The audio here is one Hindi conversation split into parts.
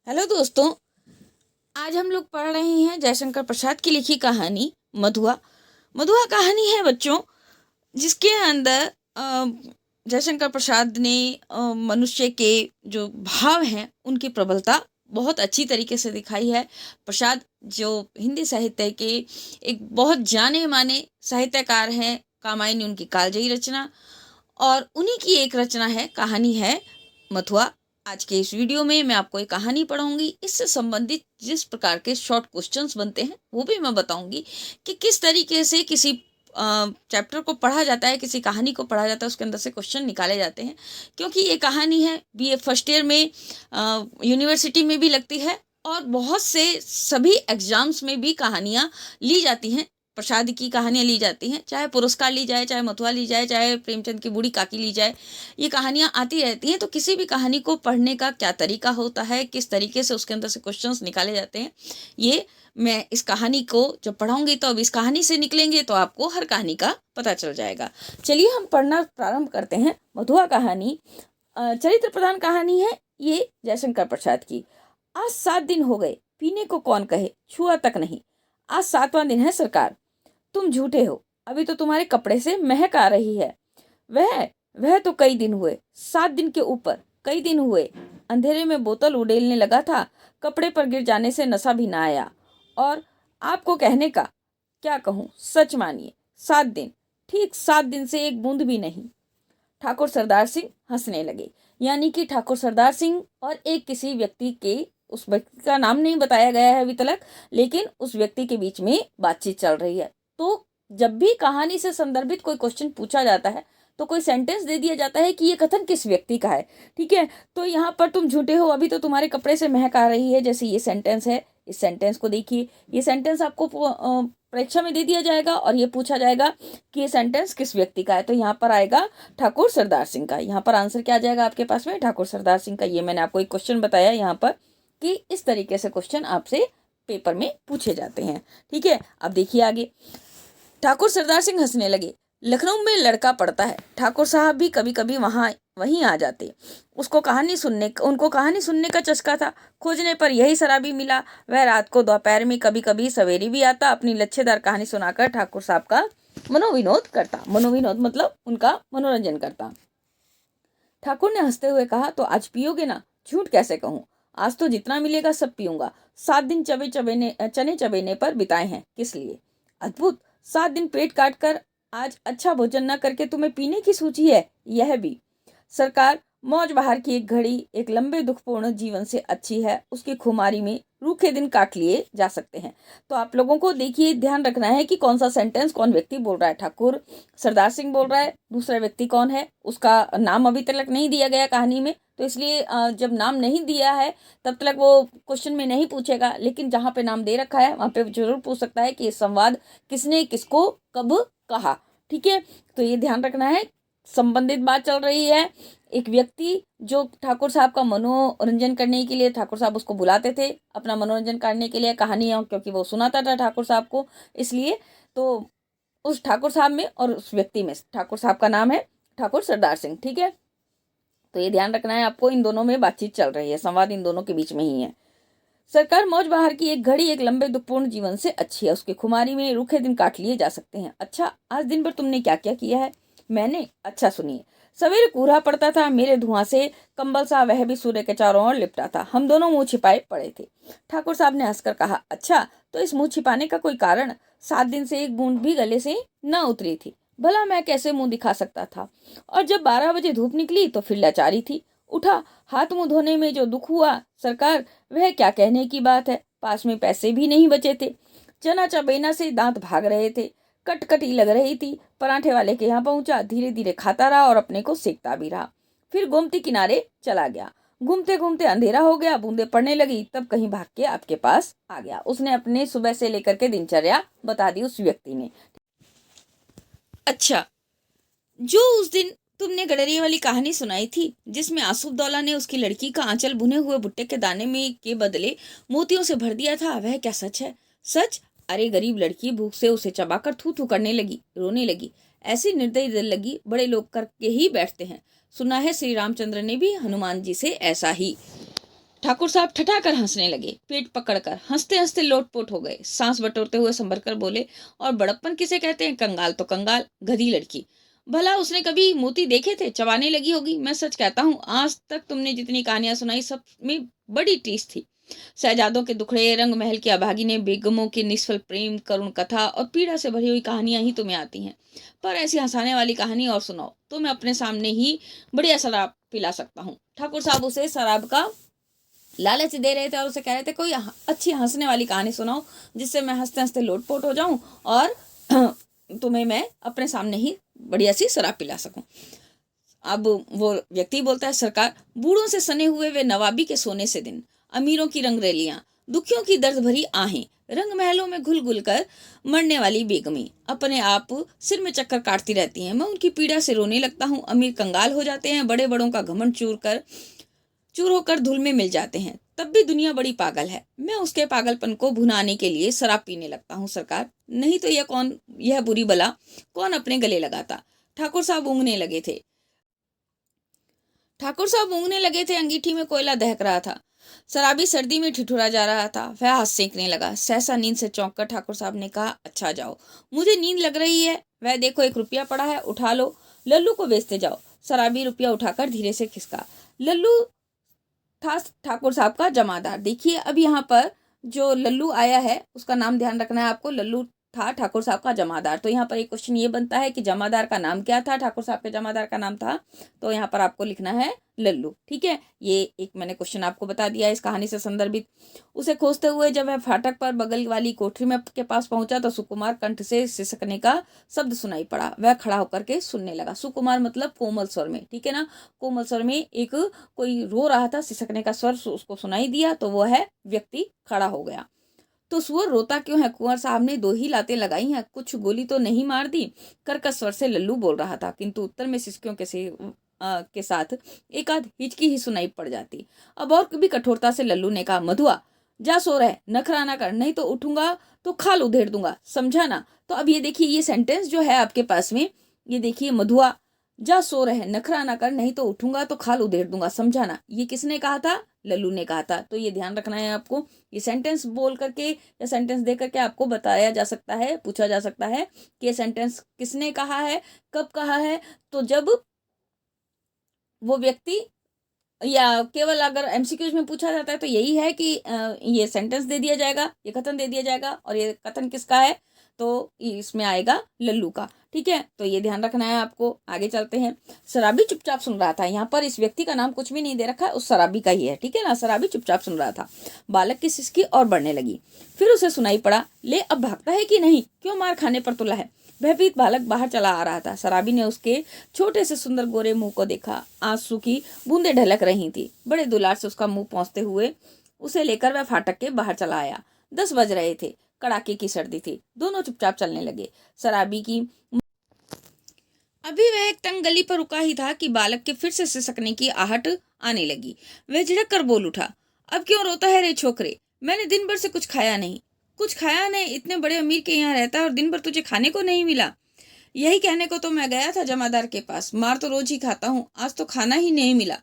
हेलो दोस्तों, आज हम लोग पढ़ रहे हैं जयशंकर प्रसाद की लिखी कहानी मधुआ। मधुआ कहानी है बच्चों, जिसके अंदर जयशंकर प्रसाद ने मनुष्य के जो भाव हैं उनकी प्रबलता बहुत अच्छी तरीके से दिखाई है। प्रसाद जो हिंदी साहित्य के एक बहुत जाने माने साहित्यकार हैं, कामायनी उनकी कालजयी रचना, और उन्हीं की एक रचना है, कहानी है मथुआ। आज के इस वीडियो में मैं आपको एक कहानी पढ़ाऊंगी। इससे संबंधित जिस प्रकार के शॉर्ट क्वेश्चंस बनते हैं वो भी मैं बताऊंगी कि किस तरीके से किसी चैप्टर को पढ़ा जाता है, किसी कहानी को पढ़ा जाता है, उसके अंदर से क्वेश्चन निकाले जाते हैं। क्योंकि ये कहानी है बीए फर्स्ट ईयर में, यूनिवर्सिटी में भी लगती है, और बहुत से सभी एग्जाम्स में भी कहानियाँ ली जाती हैं। प्रसाद की कहानियाँ ली जाती हैं, चाहे पुरस्कार ली जाए, चाहे मथुआ ली जाए, चाहे प्रेमचंद की बूढ़ी काकी ली जाए, ये कहानियाँ आती रहती हैं। तो किसी भी कहानी को पढ़ने का क्या तरीका होता है, किस तरीके से उसके अंदर से क्वेश्चंस निकाले जाते हैं, ये मैं इस कहानी को जब पढ़ाऊंगी तो अब इस कहानी से निकलेंगे तो आपको हर कहानी का पता चल जाएगा। चलिए हम पढ़ना प्रारंभ करते हैं। मधुआ कहानी चरित्र प्रधान कहानी है ये जयशंकर प्रसाद की। आज 7 दिन हो गए, पीने को कौन कहे, छुआ तक नहीं। आज 7वां दिन है सरकार। तुम झूठे हो, अभी तो तुम्हारे कपड़े से महक आ रही है। वह तो कई दिन हुए, 7 दिन के ऊपर कई दिन हुए। अंधेरे में बोतल उड़ेलने लगा था, कपड़े पर गिर जाने से नशा भी ना आया। और आपको कहने का क्या कहूँ, सच मानिए 7 दिन, ठीक 7 दिन से एक बूंद भी नहीं। ठाकुर सरदार सिंह हंसने लगे। यानी कि ठाकुर सरदार सिंह और एक किसी व्यक्ति के, उस व्यक्ति का नाम नहीं बताया गया है अभी तक, लेकिन उस व्यक्ति के बीच में बातचीत चल रही है। तो जब भी कहानी से संदर्भित कोई क्वेश्चन पूछा जाता है तो कोई सेंटेंस दे दिया जाता है कि ये कथन किस व्यक्ति का है। ठीक है, तो यहाँ पर तुम झूठे हो, अभी तो तुम्हारे कपड़े से महक आ रही है, जैसे ये सेंटेंस है। इस सेंटेंस को देखिए, ये सेंटेंस आपको परीक्षा में दे दिया जाएगा और ये पूछा जाएगा कि ये सेंटेंस किस व्यक्ति का है। तो यहाँ पर आएगा ठाकुर सरदार सिंह का। यहाँ पर आंसर क्या आ जाएगा आपके पास में, ठाकुर सरदार सिंह का। ये मैंने आपको एक क्वेश्चन बताया यहाँ पर कि इस तरीके से क्वेश्चन आपसे पेपर में पूछे जाते हैं। ठीक है, अब देखिए आगे। ठाकुर सरदार सिंह हंसने लगे। लखनऊ में लड़का पढ़ता है, ठाकुर साहब भी कभी कभी वहीं आ जाते। उनको कहानी सुनने का चस्का था। खोजने पर यही शराबी मिला। वह रात को, दोपहर में, कभी कभी सवेरे भी आता। अपनी लच्छेदार कहानी सुनाकर ठाकुर साहब का मनोविनोद करता। मनोविनोद मतलब उनका मनोरंजन करता। ठाकुर ने हंसते हुए कहा, तो आज पियोगे ना? झूठ कैसे कहूँ, आज तो जितना मिलेगा सब पीऊंगा। 7 दिन चने चबेने पर बिताए हैं, किस लिए? अद्भुत, 7 दिन पेट काट कर आज अच्छा भोजन न करके तुम्हें पीने की सूझी है, यह भी। सरकार, मौज बहार की एक घड़ी एक लंबे दुखपूर्ण जीवन से अच्छी है। उसकी खुमारी में रूखे दिन काट लिए जा सकते हैं। तो आप लोगों को देखिए, ध्यान रखना है कि कौन सा सेंटेंस कौन व्यक्ति बोल रहा है। ठाकुर सरदार सिंह बोल रहा है, दूसरा व्यक्ति कौन है उसका नाम अभी तक नहीं दिया गया कहानी में, तो इसलिए जब नाम नहीं दिया है तब तक वो क्वेश्चन में नहीं पूछेगा। लेकिन जहाँ पे नाम दे रखा है वहाँ पे जरूर पूछ सकता है कि संवाद किसने किसको कब कहा। ठीक है, तो ये ध्यान रखना है। संबंधित बात चल रही है। एक व्यक्ति जो ठाकुर साहब का मनोरंजन करने के लिए, ठाकुर साहब उसको बुलाते थे अपना मनोरंजन करने के लिए कहानियाँ, क्योंकि वो सुनाता था ठाकुर साहब को, इसलिए। तो उस ठाकुर साहब में और उस व्यक्ति में, ठाकुर साहब का नाम है ठाकुर सरदार सिंह। ठीक है, तो ये ध्यान रखना है आपको। इन दोनों में बातचीत चल रही है, संवाद इन दोनों के बीच में ही है। सरकार, मौज बहार की एक घड़ी एक लंबे दुखपूर्ण जीवन से अच्छी है। उसकी खुमारी में रूखे दिन काट लिए जा सकते हैं। अच्छा, आज दिन भर तुमने क्या क्या किया है? मैंने? अच्छा सुनिए। सवेरे कोहरा पड़ता था, मेरे धुआं से कंबल सा वह भी सूर्य के चारों ओर लिपटा था। हम दोनों मुंह छिपाए पड़े थे। ठाकुर साहब ने हंसकर कहा, अच्छा, तो इस मुंह छिपाने का कोई कारण? 7 दिन से एक बूंद भी गले से न उतरी थी। भला मैं कैसे मुंह दिखा सकता था? और जब 12 बजे धूप निकली तो फिर लाचारी थी। उठा, हाथ मुंह धोने में जो दुख हुआ सरकार, वह क्या कहने की बात है। पास में पैसे भी नहीं बचे थे। चना चबेना से दांत भाग रहे थे, कटकटी लग रही थी। पराठे वाले के यहाँ पहुंचा, धीरे धीरे खाता रहा और अपने को सेकता भी रहा। फिर गोमती किनारे चला गया। घूमते घूमते अंधेरा हो गया, बूंदे पड़ने लगी, तब कहीं भाग के आपके पास आ गया। उसने अपने सुबह से लेकर के दिनचर्या बता दी उस व्यक्ति ने। अच्छा, जो उस दिन तुमने गडरिये वाली कहानी सुनाई थी, जिसमें आसुफदौला ने उसकी लड़की का आंचल भुने हुए भुट्टे के दाने में के बदले मोतियों से भर दिया था, वह क्या सच है? सच? अरे गरीब लड़की भूख से उसे चबाकर थू थू करने लगी, रोने लगी। ऐसी निर्दयी दिल लगी बड़े लोग करके ही बैठते हैं। सुना है श्री रामचंद्र ने भी हनुमान जी से ऐसा ही। ठाकुर साहब ठठाकर हंसने लगे, पेट पकड़कर हंसते हंसते लोटपोट हो गए। सांस बटोरते हुए संभल कर बोले, और बड़प्पन किसे कहते हैं? कंगाल तो कंगाल, गधी लड़की। भला उसने कभी मोती देखे थे? चबाने लगी होगी। मैं सच कहता हूँ, आज तक तुमने जितनी कहानियां सुनाई सब में बड़ी टीस थी। शहजादों के दुखड़े, रंग महल की अभागिने, बेगमों के निष्फल प्रेम, करुण कथा और पीड़ा से भरी हुई कहानियां ही तुम्हें आती हैं। पर ऐसी हंसाने वाली कहानी और सुनाओ तो मैं अपने सामने ही बढ़िया शराब पिला सकता हूँ। ठाकुर साहब उसे शराब का लालच दे रहे थे और उसे कह रहे थे, कोई अच्छी हंसने वाली कहानी सुनाओ जिससे मैं हंसते हंसते लोटपोट हो जाऊं और तुम्हें मैं अपने सामने ही बढ़िया सी शराब पिला सकूं। अब वो व्यक्ति बोलता है, सरकार, बूढ़ों से सने हुए वे नवाबी के सोने से दिन, अमीरों की रंगरेलियां, दुखियों की दर्द भरी आहें, रंग महलों में घुल घुल कर मरने वाली बेगमी अपने आप सिर में चक्कर काटती रहती हैं। मैं उनकी पीड़ा से रोने लगता हूँ। अमीर कंगाल हो जाते हैं, बड़े बड़ों का घमंड चूर होकर धूल में मिल जाते हैं। तब भी दुनिया बड़ी पागल है। मैं उसके पागलपन को भुनाने के लिए शराब पीने लगता हूँ सरकार, नहीं तो यह बुरी बला कौन अपने गले लगाता। ठाकुर साहब ऊँघने लगे थे। अंगीठी में कोयला दहक रहा था। शराबी सर्दी में ठिठुरा जा रहा था। वह हाथ सेंकने लगा। सहसा नींद से चौंक कर ठाकुर साहब ने कहा, अच्छा जाओ, मुझे नींद लग रही है। वह देखो, 1 रुपया पड़ा है, उठा लो, लल्लू को बेचते जाओ। शराबी रुपया उठाकर धीरे से खिसका। लल्लू था ठाकुर साहब का जमादार। देखिए, अब यहाँ पर जो लल्लू आया है उसका नाम ध्यान रखना है आपको। लल्लू था ठाकुर साहब का जमादार। तो यहाँ पर एक क्वेश्चन ये बनता है कि जमादार का नाम क्या था? ठाकुर साहब के जमादार का नाम था, तो यहाँ पर आपको लिखना है लल्लू। ठीक है, ये एक मैंने क्वेश्चन आपको बता दिया इस कहानी से संदर्भित। उसे खोजते हुए जब वह फाटक पर बगल वाली कोठरी में के पास पहुंचा तो सुकुमार कंठ से सिसकने का शब्द सुनाई पड़ा। वह खड़ा होकर के सुनने लगा। सुकुमार मतलब कोमल स्वर में, ठीक है ना। कोमल स्वर में एक कोई रो रहा था, सिसकने का स्वर उसको सुनाई दिया तो वह व्यक्ति खड़ा हो गया। तो सुअर रोता क्यों है? कुंवर साहब ने 2 ही लातें लगाई हैं, कुछ गोली तो नहीं मार दी? कर्कश स्वर से लल्लू बोल रहा था, किंतु उत्तर में सिसकियों के साथ एक आध हिचकी ही सुनाई पड़ जाती। अब और भी कठोरता से लल्लू ने कहा, मधुआ, जा सो रहे, नखरा ना कर, नहीं तो उठूंगा तो खाल उधेड़ दूंगा, समझा ना। तो अब ये देखिए, ये सेंटेंस जो है आपके पास में, ये देखिए, मधुआ जा सो रहे, नखरा ना कर, नहीं तो उठूंगा तो खाल उधेड़ दूंगा, समझा ना। ये किसने कहा था? लल्लू ने कहा था। तो ये ध्यान रखना है आपको। ये सेंटेंस बोल करके या सेंटेंस दे करके आपको बताया जा सकता है, पूछा जा सकता है कि ये सेंटेंस किसने कहा है, कब कहा है। तो जब वो व्यक्ति, या केवल अगर एमसीक्यूज में पूछा जाता है तो यही है कि ये सेंटेंस दे दिया जाएगा, ये कथन दे दिया जाएगा, और ये कथन किसका है? तो इसमें आएगा लल्लू का। ठीक है, तो ये ध्यान रखना है आपको। आगे चलते हैं। शराबी चुपचाप सुन रहा था। यहाँ पर इस व्यक्ति का नाम कुछ भी नहीं दे रखा है, उस शराबी का ही है, ठीक है ना। शराबी चुपचाप सुन रहा था। बालक की सिसकी और बढ़ने लगी। फिर उसे सुनाई पड़ा, ले अब भागता है कि नहीं, क्यों मार खाने पर तुला है। भयभीत बालक बाहर चला आ रहा था। शराबी ने उसके छोटे से सुंदर गोरे मुंह को देखा। आंसू की बूंदें ढलक रही थी। बड़े दुलार से उसका मुंह पहुंचते हुए उसे लेकर वह फाटक के बाहर चला आया। 10 बज रहे थे। कड़ाके की सर्दी थी। दोनों चुपचाप चलने लगे। शराबी की अभी वह एक तंग गली पर रुका ही था कि बालक के फिर से सिसकने की आहट आने लगी। वह झिड़क कर बोल उठा, अब क्यों रोता है रे छोकरे? मैंने दिन भर से कुछ खाया नहीं। कुछ खाया नहीं? इतने बड़े अमीर के यहाँ रहता है और दिन भर तुझे खाने को नहीं मिला? यही कहने को तो मैं गया था जमादार के पास। मार तो रोज ही खाता हूँ, आज तो खाना ही नहीं मिला।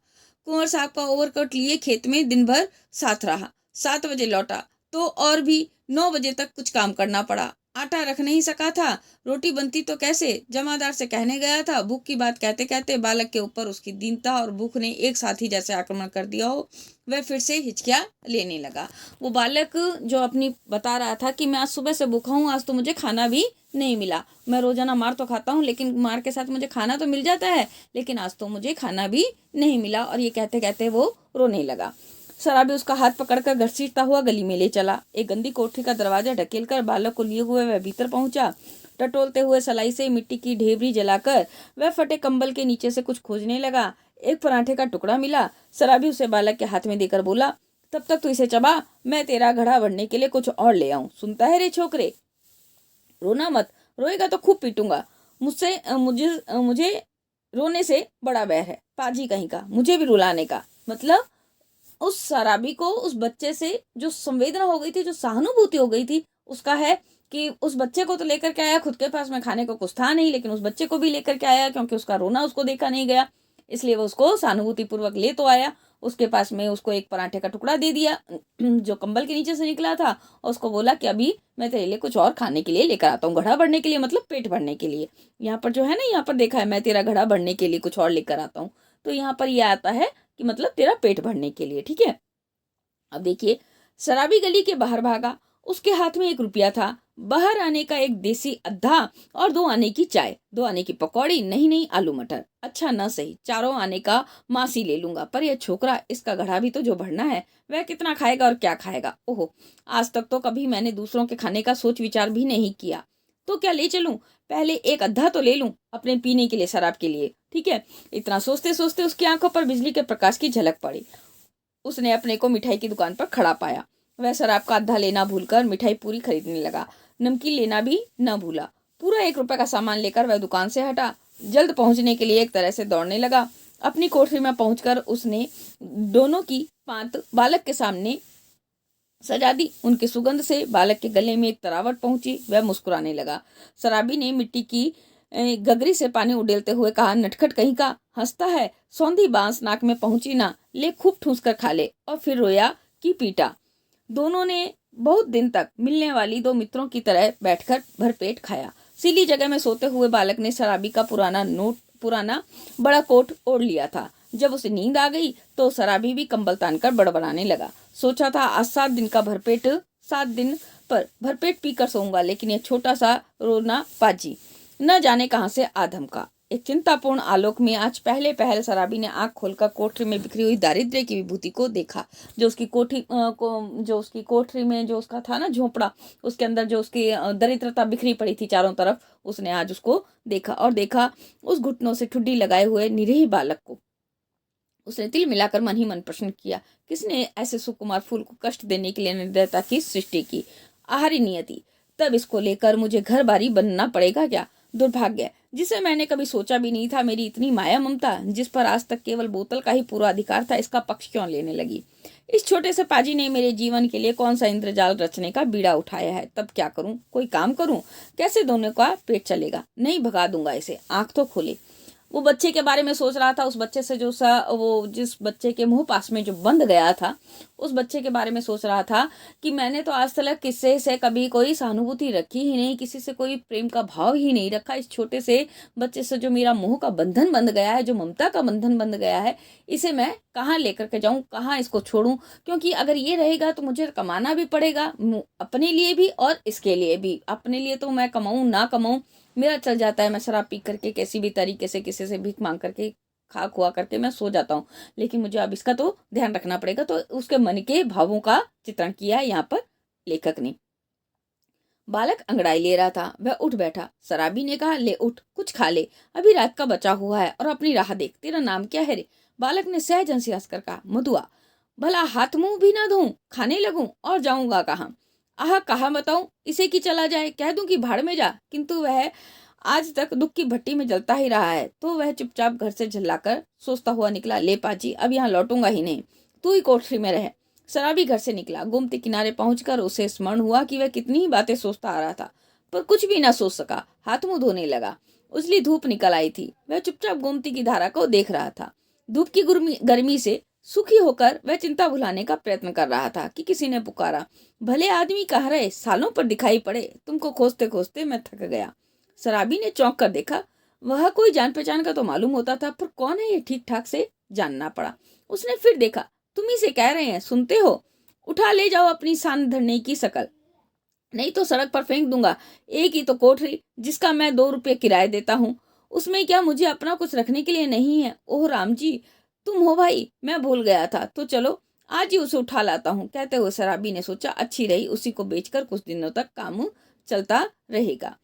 कुंवर साहब का ओवरकोट लिए खेत में दिन भर साथ रहा। 7 बजे लौटा तो और भी 9 बजे तक कुछ काम करना पड़ा। आटा रख नहीं सका था, रोटी बनती तो कैसे? जमादार से कहने गया था। भूख की बात कहते कहते बालक के ऊपर उसकी दीनता और भूख ने एक साथ ही जैसे आक्रमण कर दिया हो। वह फिर से हिचकियां लेने लगा। वो बालक जो अपनी बता रहा था कि मैं आज सुबह से भूखा हूँ, आज तो मुझे खाना भी नहीं मिला। मैं रोजाना मार तो खाता हूँ, लेकिन मार के साथ मुझे खाना तो मिल जाता है, लेकिन आज तो मुझे खाना भी नहीं मिला। और ये कहते कहते वो रोने लगा। शराबी उसका हाथ पकड़कर घसीटता हुआ गली में ले चला। एक गंदी कोठरी का दरवाजा ढकेलकर बालक को लिए हुए वह भीतर पहुंचा। टटोलते हुए सलाई से मिट्टी की ढेबरी जलाकर वह फटे कंबल के नीचे से कुछ खोजने लगा। एक पराठे का टुकड़ा मिला। शराबी उसे बालक के हाथ में देकर बोला, तब तक तू इसे चबा, मैं तेरा घड़ा भरने के लिए कुछ और ले आऊं। सुनता है रे छोकरे? रोना मत, रोएगा तो खूब पीटूंगा। मुझे रोने से बड़ा बैर है, पाजी कहीं का, मुझे भी रुलाने का। मतलब उस शराबी को उस बच्चे से जो संवेदना हो गई थी, जो सहानुभूति हो गई थी, उसका है कि उस बच्चे को तो लेकर के आया, खुद के पास में खाने को कुछ था नहीं, लेकिन उस बच्चे को भी लेकर के आया क्योंकि उसका रोना उसको देखा नहीं गया, इसलिए वो उसको सहानुभूति पूर्वक ले तो आया। उसके पास में उसको एक पराठे का टुकड़ा दे दिया जो कंबल के नीचे से निकला था, और उसको बोला कि अभी मैं तेरे लिए कुछ और खाने के लिए लेकर आता हूँ, घड़ा भरने के लिए, मतलब पेट भरने के लिए। यहाँ पर जो है ना, यहाँ पर देखा है, मैं तेरा घड़ा भरने के लिए कुछ और लेकर आता हूँ, तो यहाँ पर यह आता है कि मतलब तेरा पेट भरने के लिए, ठीक है। अब देखिए, शराबी गली के बाहर भागा, उसके हाथ में 1 रुपया था, बाहर आने का एक देसी अद्धा और 2 आने की चाय, 2 आने की पकौड़ी, नहीं नहीं आलू मटर, अच्छा न सही 4 आने का मासी ले लूंगा, पर यह छोकरा, इसका घड़ा भी तो जो भरना है, वह कितना खाएगा और क्या खाएगा। ओहो, आज तक तो कभी मैंने दूसरों के खाने का सोच विचार भी नहीं किया। तो क्या ले चलूं, पहले एक अद्धा तो ले लूं अपने पीने के लिए, शराब के लिए, ठीक है। इतना सोचते सोचते उसकी आंखों पर बिजली के प्रकाश की झलक पड़ी। उसने अपने को मिठाई की दुकान पर खड़ा पाया। वह शराब का अद्धा लेना भूलकर मिठाई पूरी खरीदने लगा, नमकीन लेना भी न भूला। पूरा 1 रुपए का सामान लेकर वह दुकान से हटा, जल्द पहुंचने के लिए एक तरह से दौड़ने लगा। अपनी कोठरी में पहुंचकर उसने दोनों की पांत बालक के सामने सजा दी। उनकी सुगंध से बालक के गले में एक तरावट पहुंची, वह मुस्कुराने लगा। शराबी ने मिट्टी की गगरी से पानी उड़ेलते हुए कहा, नटखट कहीं का, हंसता है, सौंधी बांस नाक में पहुंची ना, ले खूब ठूंस कर खा ले। और फिर रोया कि पीटा। दोनों ने बहुत दिन तक मिलने वाली 2 मित्रों की तरह बैठकर भरपेट खाया। सीली जगह में सोते हुए बालक ने शराबी का पुराना बड़ा कोट ओढ़ लिया था। जब उसे नींद आ गई तो शराबी भी कंबल तानकर बड़बड़ाने लगा। सोचा था आज 7 दिन पर भरपेट पीकर सोऊंगा, लेकिन यह छोटा सा रोना पाजी न जाने कहां से आधम का। एक चिंतापूर्ण आलोक में आज पहले पहल शराबी ने आंख खोलकर कोठरी में बिखरी हुई दारिद्र्य की विभूति को देखा। जो उसकी कोठरी में जो उसका था ना झोपड़ा, उसके अंदर जो उसकी दरिद्रता बिखरी पड़ी थी चारों तरफ, उसने आज उसको देखा, और देखा उस घुटनों से ठुड्डी लगाए हुए निरीह बालक को। उसने तिल मिलाकर मन ही मन प्रश्न किया, किसने ऐसे सुकुमार फूल को कष्ट देने के लिए निर्दयता की सृष्टि की। आहारी नियति, तब इसको लेकर मुझे घर बारी बनना पड़ेगा क्या। दुर्भाग्य, जिसे मैंने कभी सोचा भी नहीं था, मेरी इतनी माया ममता, जिस पर आज तक केवल बोतल का ही पूरा अधिकार था, इसका पक्ष क्यों लेने लगी। इस छोटे से पाजी ने मेरे जीवन के लिए कौन सा इंद्रजाल रचने का बीड़ा उठाया है। तब क्या करूं, कोई काम करूं, कैसे दोनों का पेट चलेगा। नहीं, भगा दूंगा इसे, आंख तो खोले। वो बच्चे के बारे में सोच रहा था, उस बच्चे से वो जिस बच्चे के मुंह पास में जो बंद गया था, उस बच्चे के बारे में सोच रहा था कि मैंने तो आज तक किसी से कभी कोई सहानुभूति रखी ही नहीं, किसी से कोई प्रेम का भाव ही नहीं रखा। इस छोटे से बच्चे से जो मेरा मोह का बंधन बंध गया है, जो ममता का बंधन बंध गया है, इसे मैं कहाँ लेकर के जाऊं, कहाँ इसको छोड़ूं। क्योंकि अगर ये रहेगा तो मुझे कमाना भी पड़ेगा, अपने लिए भी और इसके लिए भी। अपने लिए तो मैं कमाऊं ना कमाऊं, मेरा चल जाता है, मैं शराब पी करके कैसी भी तरीके से किसी से भीख मांग करके खा खुआ करके मैं सो जाता हूँ, लेकिन मुझे अब इसका तो ध्यान रखना पड़ेगा। तो उसके मन के भावों का चित्रण किया है यहाँ पर लेखक ने। बालक अंगड़ाई ले रहा था, वह उठ बैठा। शराबी ने कहा, ले उठ, कुछ खा ले, अभी रात का बचा हुआ है, और अपनी राह देख। तेरा नाम क्या है रे। बालक ने सहज हंसी हंसकर कहा, मधुआ। भला हाथ मुंह भी ना धोऊं, खाने लगूं, और जाऊंगा कहाँ। आह, कहाँ बताऊं, इसे की चला जाए, कह दूं कि भाड़ में जा। किंतु वह आज तक दुख की भट्टी में जलता ही रहा है, तो वह चुपचाप घर से झल्लाकर सोचता हुआ निकला, ले पाजी, अब यहाँ लौटूंगा ही नहीं, तू ही कोठरी में रह। शराबी घर से निकला। गोमती किनारे पहुंचकर उसे स्मरण हुआ कि वह कितनी ही बातें सोचता आ रहा था, पर कुछ भी ना सोच सका। हाथ मुंह धोने लगा। उजली धूप निकल आई थी। वह चुपचाप गोमती की धारा को देख रहा था। धूप की गर्मी से सुखी होकर वह चिंता भुलाने का प्रयत्न कर रहा था कि किसी ने पुकारा, भले आदमी कहाँ रहे, सालों पर दिखाई पड़े, तुमको खोजते खोजते मैं थक गया। शराबी ने चौंक कर देखा। वह कोई जान पहचान का तो मालूम होता था, पर कौन है ये ठीक ठाक से जानना पड़ा। उसने फिर देखा, तुम ही से कह रहे हैं, सुनते हो, उठा ले जाओ अपनी सान धरने की शकल, नहीं तो सड़क पर फेंक दूंगा। एक ही तो कोठरी, जिसका मैं 2 रुपये किराया देता हूँ, उसमें क्या मुझे अपना कुछ रखने के लिए नहीं है। ओह राम जी, तुम हो भाई, मैं भूल गया था, तो चलो आज ही उसे उठा लाता हूँ। कहते हुए शराबी ने सोचा, अच्छी रही, उसी को बेचकर कुछ दिनों तक काम चलता रहेगा।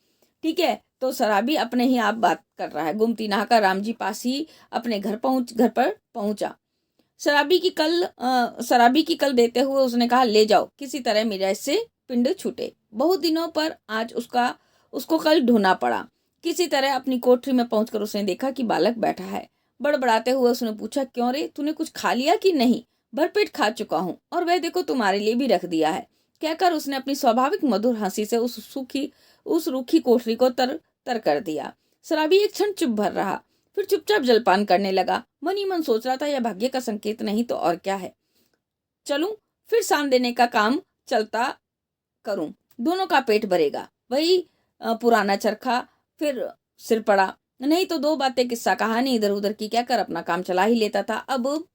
ठीक है, तो शराबी अपने ही आप बात कर रहा है। गुमती नहाकर राम जी पास ही अपने घर पर पहुंचा। शराबी की कल देते हुए उसने कहा, ले जाओ, किसी तरह मेरा इससे पिंड छूटे। बहुत दिनों पर आज उसको कल ढूंढना पड़ा। किसी तरह अपनी कोठरी में पहुंचकर उसने देखा कि बालक बैठा है। बड़बड़ाते हुए उसने पूछा, क्यों रे, तूने कुछ खा लिया कि नहीं। भरपेट खा चुका हूँ, और वह देखो तुम्हारे लिए भी रख दिया है। कहकर उसने अपनी स्वाभाविक मधुर हंसी से उस रूखी कोठरी को तर तर कर दिया। शराबी एक क्षण चुप भर रहा, फिर चुपचाप जलपान करने लगा। मन ही मन सोच रहा था, यह भाग्य का संकेत नहीं तो और क्या है। चलूं फिर सान देने का काम चलता करूं, दोनों का पेट भरेगा। वही पुराना चरखा फिर सिर पड़ा। नहीं तो दो बातें किस्सा कहानी इधर उधर की कहकर अपना काम चला ही लेता था। अब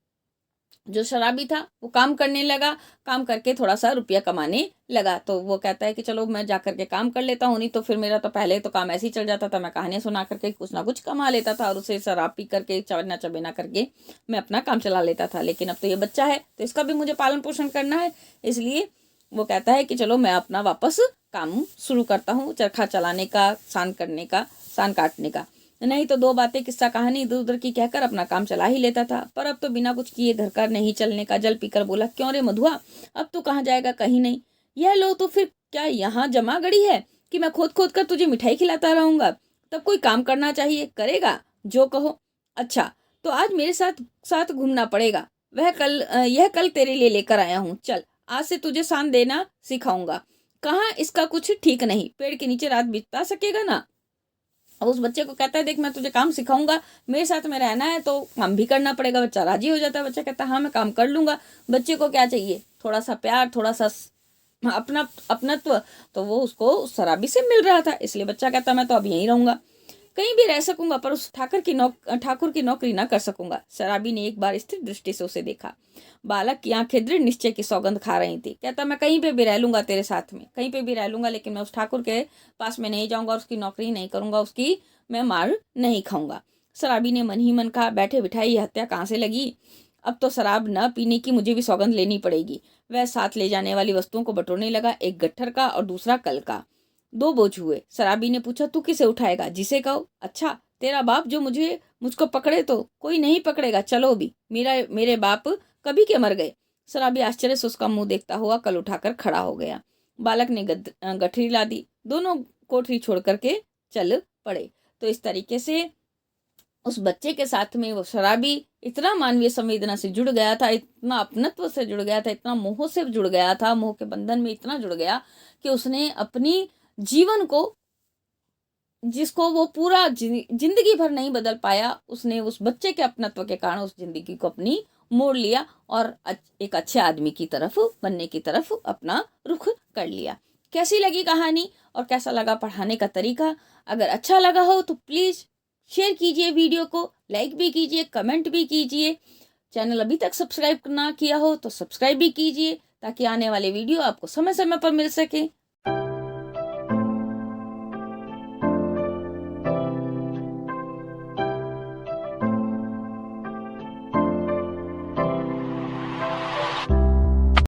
जो शराबी था वो काम करने लगा, काम करके थोड़ा सा रुपया कमाने लगा। तो वो कहता है कि चलो मैं जा करके काम कर लेता हूँ, नहीं तो फिर मेरा तो पहले तो काम ऐसे ही चल जाता था, मैं कहानियां सुना करके कुछ ना कुछ कमा लेता था और उसे शराब पी करके चबना चबेना करके मैं अपना काम चला लेता था। लेकिन अब तो ये बच्चा है तो इसका भी मुझे पालन पोषण करना है, इसलिए वो कहता है कि चलो मैं अपना वापस काम शुरू करता हूँ, चरखा चलाने का, सान करने का, सान काटने का। नहीं तो दो बातें किस्सा कहानी इधर उधर की कहकर अपना काम चला ही लेता था। पर अब तो बिना कुछ किए घर का नहीं चलने का। जल पीकर बोला, क्यों रे मधुआ, अब तू कहाँ जाएगा? कहीं नहीं। यह लो तो फिर क्या यहाँ जमा गड़ी है कि मैं खोद खोद कर तुझे मिठाई खिलाता रहूंगा? तब कोई काम करना चाहिए, करेगा जो कहो। अच्छा तो आज मेरे साथ साथ घूमना पड़ेगा। यह कल तेरे लिए लेकर आया हूँ, चल आज से तुझे सान देना सिखाऊंगा। कहाँ इसका कुछ ठीक नहीं, पेड़ के नीचे रात बिता सकेगा ना। अब उस बच्चे को कहता है, देख मैं तुझे काम सिखाऊंगा, मेरे साथ में रहना है तो काम भी करना पड़ेगा। बच्चा राजी हो जाता है। बच्चा कहता है हाँ मैं काम कर लूंगा। बच्चे को क्या चाहिए? थोड़ा सा प्यार, थोड़ा सा अपनत्व। तो वो उसको शराबी से मिल रहा था, इसलिए बच्चा कहता मैं तो अब यहीं रहूंगा, कहीं भी रह सकूंगा, पर उस ठाकुर की नौकरी ना कर सकूंगा। शराबी ने एक बार स्थिर दृष्टि से उसे देखा। बालक की आंखें दृढ़ निश्चय की सौगंध खा रही थी। कहता मैं कहीं पे भी रह लूंगा तेरे साथ में, कहीं पे भी रह लूंगा, लेकिन मैं उस ठाकुर के पास में नहीं जाऊंगा, उसकी नौकरी नहीं करूंगा, उसकी मैं मार नहीं खाऊंगा। शराबी ने मन ही मन कहा, बैठे बिठाई ये हत्या कहाँ से लगी? अब तो शराब न पीने की मुझे भी सौगंध लेनी पड़ेगी। वह साथ ले जाने वाली वस्तुओं को बटोरने लगा, एक गट्ठर का और दूसरा कल का। दो बोझ हुए। शराबी ने पूछा, तू किसे उठाएगा? जिसे कहो। अच्छा तेरा बाप जो मुझको पकड़े तो? कोई नहीं पकड़ेगा, चलो भी। मेरे बाप कभी के मर गए। शराबी आश्चर्य से उसका मुंह देखता हुआ कल उठाकर खड़ा हो गया। बालक ने गठरी ला दी। दोनों कोठरी छोड़ करके चल पड़े। तो इस तरीके से उस बच्चे के साथ में वो शराबी इतना मानवीय संवेदना से जुड़ गया था, इतना अपनत्व से जुड़ गया था, इतना मोह से जुड़ गया था, मोह के बंधन में इतना जुड़ गया कि उसने अपनी जीवन को, जिसको वो पूरा जिंदगी भर नहीं बदल पाया, उसने उस बच्चे के अपनत्व के कारण उस जिंदगी को अपनी मोड़ लिया और एक अच्छे आदमी की तरफ बनने की तरफ अपना रुख कर लिया। कैसी लगी कहानी और कैसा लगा पढ़ाने का तरीका? अगर अच्छा लगा हो तो प्लीज शेयर कीजिए, वीडियो को लाइक भी कीजिए, कमेंट भी कीजिए। चैनल अभी तक सब्सक्राइब ना किया हो तो सब्सक्राइब भी कीजिए, ताकि आने वाले वीडियो आपको समय समय पर मिल सके।